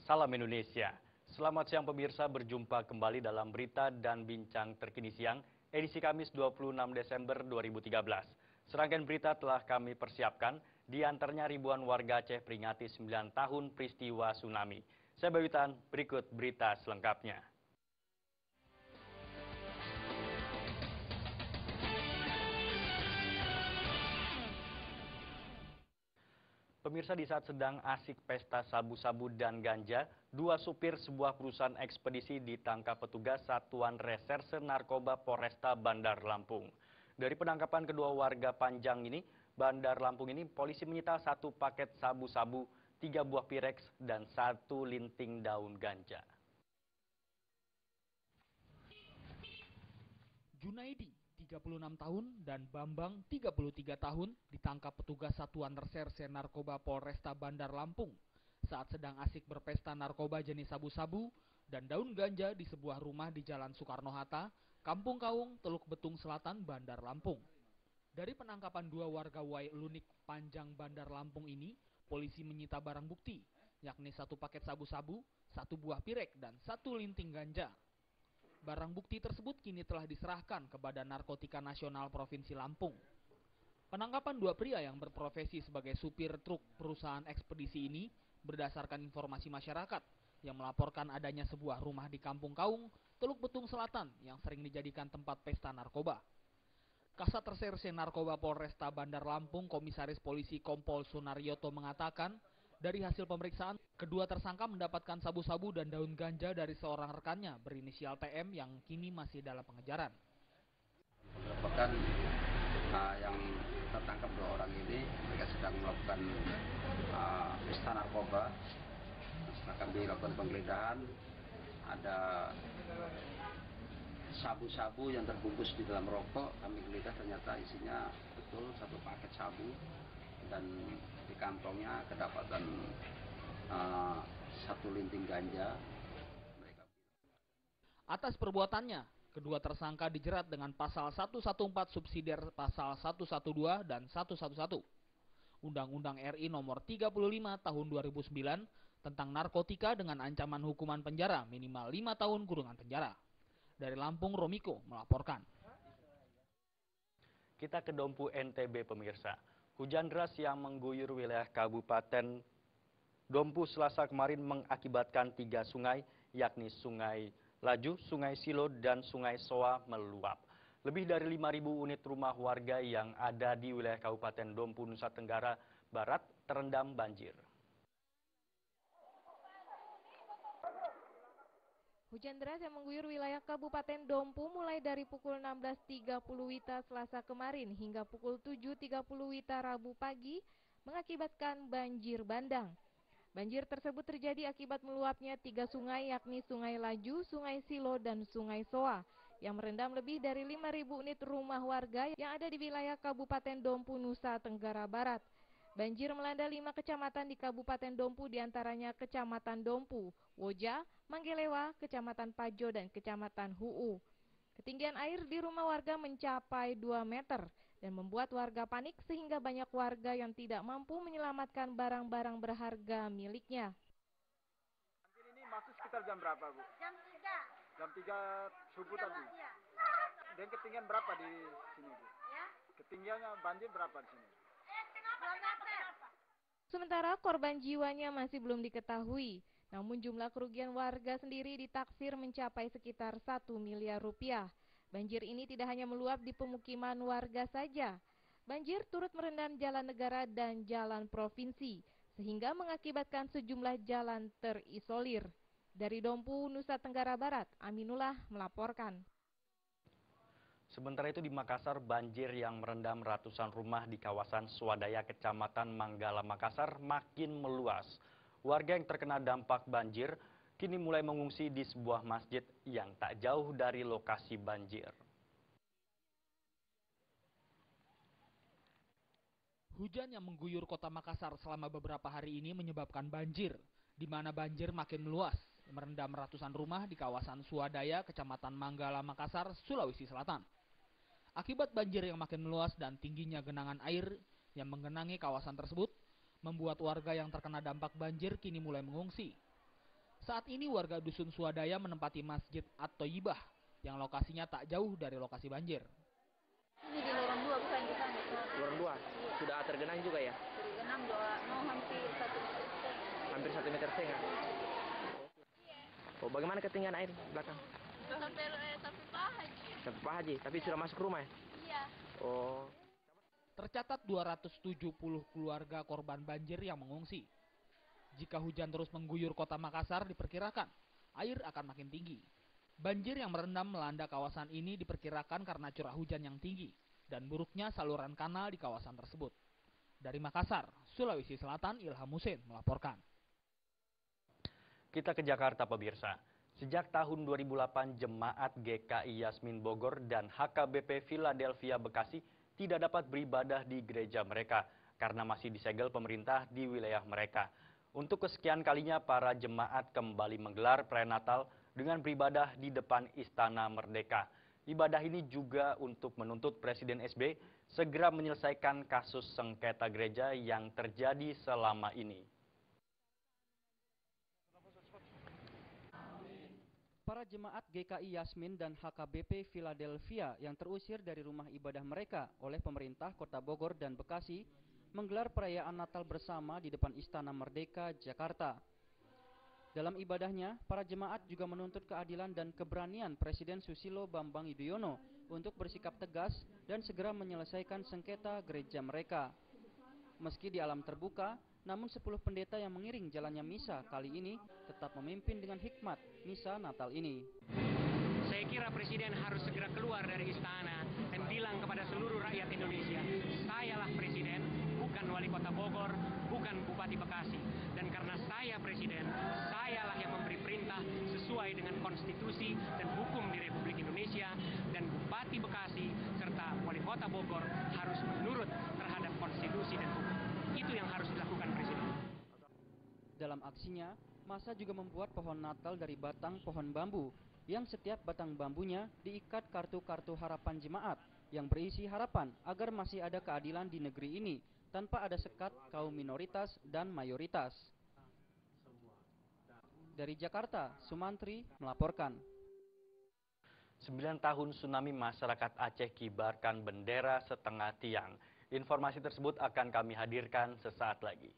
Salam Indonesia. Selamat siang pemirsa, berjumpa kembali dalam berita dan bincang terkini siang, edisi Kamis 26 Desember 2013. Serangkaian berita telah kami persiapkan, di antaranya ribuan warga Aceh peringati 9 tahun peristiwa tsunami. Saya Bawitan, berikut berita selengkapnya. Pemirsa, di saat sedang asik pesta sabu-sabu dan ganja, dua supir sebuah perusahaan ekspedisi ditangkap petugas Satuan Reserse Narkoba Polresta Bandar Lampung. Dari penangkapan kedua warga Panjang ini, Bandar Lampung ini, polisi menyita 1 paket sabu-sabu, 3 buah pirex, dan 1 linting daun ganja. Junaidi, 36 tahun, dan Bambang, 33 tahun, ditangkap petugas Satuan Reserse Narkoba Polresta Bandar Lampung saat sedang asik berpesta narkoba jenis sabu-sabu dan daun ganja di sebuah rumah di Jalan Soekarno-Hatta, Kampung Kaung, Teluk Betung Selatan, Bandar Lampung. Dari penangkapan dua warga Wai Lunik Panjang Bandar Lampung ini, polisi menyita barang bukti, yakni 1 paket sabu-sabu, 1 buah pirek, dan 1 linting ganja. Barang bukti tersebut kini telah diserahkan ke Badan Narkotika Nasional Provinsi Lampung. Penangkapan dua pria yang berprofesi sebagai supir truk perusahaan ekspedisi ini berdasarkan informasi masyarakat yang melaporkan adanya sebuah rumah di Kampung Kaung, Teluk Betung Selatan yang sering dijadikan tempat pesta narkoba. Kasat Reserse Narkoba Polresta Bandar Lampung, Komisaris Polisi Kompol Sunaryoto mengatakan, dari hasil pemeriksaan, kedua tersangka mendapatkan sabu-sabu dan daun ganja dari seorang rekannya berinisial TM yang kini masih dalam pengejaran. Bahkan yang tertangkap 2 orang ini, mereka sedang melakukan pesta narkoba. Setelah kami lakukan penggeledahan, ada sabu-sabu yang terbungkus di dalam rokok. Kami geledah, ternyata isinya betul 1 paket sabu, dan di kantongnya kedapatan 1 linting ganja. Atas perbuatannya, kedua tersangka dijerat dengan pasal 114 subsidiar pasal 112 dan 111 Undang-Undang RI nomor 35 tahun 2009 tentang narkotika dengan ancaman hukuman penjara minimal 5 tahun kurungan penjara. Dari Lampung, Romiko melaporkan. Kita ke Dompu NTB pemirsa. Hujan deras yang mengguyur wilayah Kabupaten Dompu Selasa kemarin mengakibatkan 3 sungai, yakni Sungai Laju, Sungai Silo, dan Sungai Soa meluap. Lebih dari 5.000 unit rumah warga yang ada di wilayah Kabupaten Dompu, Nusa Tenggara Barat terendam banjir. Hujan deras yang mengguyur wilayah Kabupaten Dompu mulai dari pukul 16.30 WITA Selasa kemarin hingga pukul 7.30 WITA Rabu pagi mengakibatkan banjir bandang. Banjir tersebut terjadi akibat meluapnya 3 sungai, yakni Sungai Laju, Sungai Silo, dan Sungai Soa yang merendam lebih dari 5.000 unit rumah warga yang ada di wilayah Kabupaten Dompu, Nusa Tenggara Barat. Banjir melanda 5 kecamatan di Kabupaten Dompu, diantaranya Kecamatan Dompu, Woja, Manggelewa, Kecamatan Pajo, dan Kecamatan Huu. Ketinggian air di rumah warga mencapai 2 meter dan membuat warga panik sehingga banyak warga yang tidak mampu menyelamatkan barang-barang berharga miliknya. Banjir ini masuk sekitar jam berapa, Bu? Jam 3. Jam 3 subuh tadi. Iya. Dan ketinggian berapa di sini, Bu? Ya. Ketinggiannya banjir berapa di sini? 2 meter. Sementara korban jiwanya masih belum diketahui, namun jumlah kerugian warga sendiri ditaksir mencapai sekitar 1 miliar rupiah. Banjir ini tidak hanya meluap di pemukiman warga saja. Banjir turut merendam jalan negara dan jalan provinsi, sehingga mengakibatkan sejumlah jalan terisolir. Dari Dompu, Nusa Tenggara Barat, Aminullah melaporkan. Sementara itu di Makassar, banjir yang merendam ratusan rumah di kawasan Swadaya, Kecamatan Manggala, Makassar makin meluas. Warga yang terkena dampak banjir kini mulai mengungsi di sebuah masjid yang tak jauh dari lokasi banjir. Hujan yang mengguyur kota Makassar selama beberapa hari ini menyebabkan banjir, di mana banjir makin meluas, merendam ratusan rumah di kawasan Swadaya, Kecamatan Manggala, Makassar, Sulawesi Selatan. Akibat banjir yang makin meluas dan tingginya genangan air yang menggenangi kawasan tersebut, membuat warga yang terkena dampak banjir kini mulai mengungsi. Saat ini warga Dusun Swadaya menempati Masjid At-Thayyibah yang lokasinya tak jauh dari lokasi banjir. Ini di lorong 2 bukan di sana. Lorong 2 sudah tergenang juga ya? Tergenang mau hampir 1 meter setengah. Hampir 1,5 meter. Oh, bagaimana ketinggian air belakang? Sampai paha Haji. Sampai Pak Haji, tapi sudah masuk rumah ya? Iya. Oh. Tercatat 270 keluarga korban banjir yang mengungsi. Jika hujan terus mengguyur kota Makassar, diperkirakan air akan makin tinggi. Banjir yang merendam melanda kawasan ini diperkirakan karena curah hujan yang tinggi dan buruknya saluran kanal di kawasan tersebut. Dari Makassar, Sulawesi Selatan, Ilham Husein melaporkan. Kita ke Jakarta, pemirsa. Sejak tahun 2008, Jemaat GKI Yasmin Bogor dan HKBP Philadelphia Bekasi tidak dapat beribadah di gereja mereka karena masih disegel pemerintah di wilayah mereka. Untuk kesekian kalinya, para jemaat kembali menggelar prenatal dengan beribadah di depan Istana Merdeka. Ibadah ini juga untuk menuntut Presiden SBY segera menyelesaikan kasus sengketa gereja yang terjadi selama ini. Para jemaat GKI Yasmin dan HKBP Philadelphia yang terusir dari rumah ibadah mereka oleh pemerintah Kota Bogor dan Bekasi menggelar perayaan Natal bersama di depan Istana Merdeka, Jakarta. Dalam ibadahnya, para jemaat juga menuntut keadilan dan keberanian Presiden Susilo Bambang Yudhoyono untuk bersikap tegas dan segera menyelesaikan sengketa gereja mereka. Meski di alam terbuka, namun 10 pendeta yang mengiring jalannya misa kali ini tetap memimpin dengan hikmat misa Natal ini. Saya kira Presiden harus segera keluar dari istana dan bilang kepada seluruh rakyat Indonesia, sayalah Presiden, bukan Wali Kota Bogor, bukan Bupati Bekasi. Dan karena saya Presiden, sayalah yang memberi perintah sesuai dengan konstitusi dan hukum di Republik Indonesia, dan Bupati Bekasi serta Wali Kota Bogor harus menurut terhadap konstitusi dan hukum. Itu yang harus dilakukan Presiden. Dalam aksinya, massa juga membuat pohon Natal dari batang pohon bambu yang setiap batang bambunya diikat kartu-kartu harapan jemaat yang berisi harapan agar masih ada keadilan di negeri ini tanpa ada sekat kaum minoritas dan mayoritas. Dari Jakarta, Sumantri melaporkan. 9 tahun tsunami, masyarakat Aceh kibarkan bendera setengah tiang. Informasi tersebut akan kami hadirkan sesaat lagi.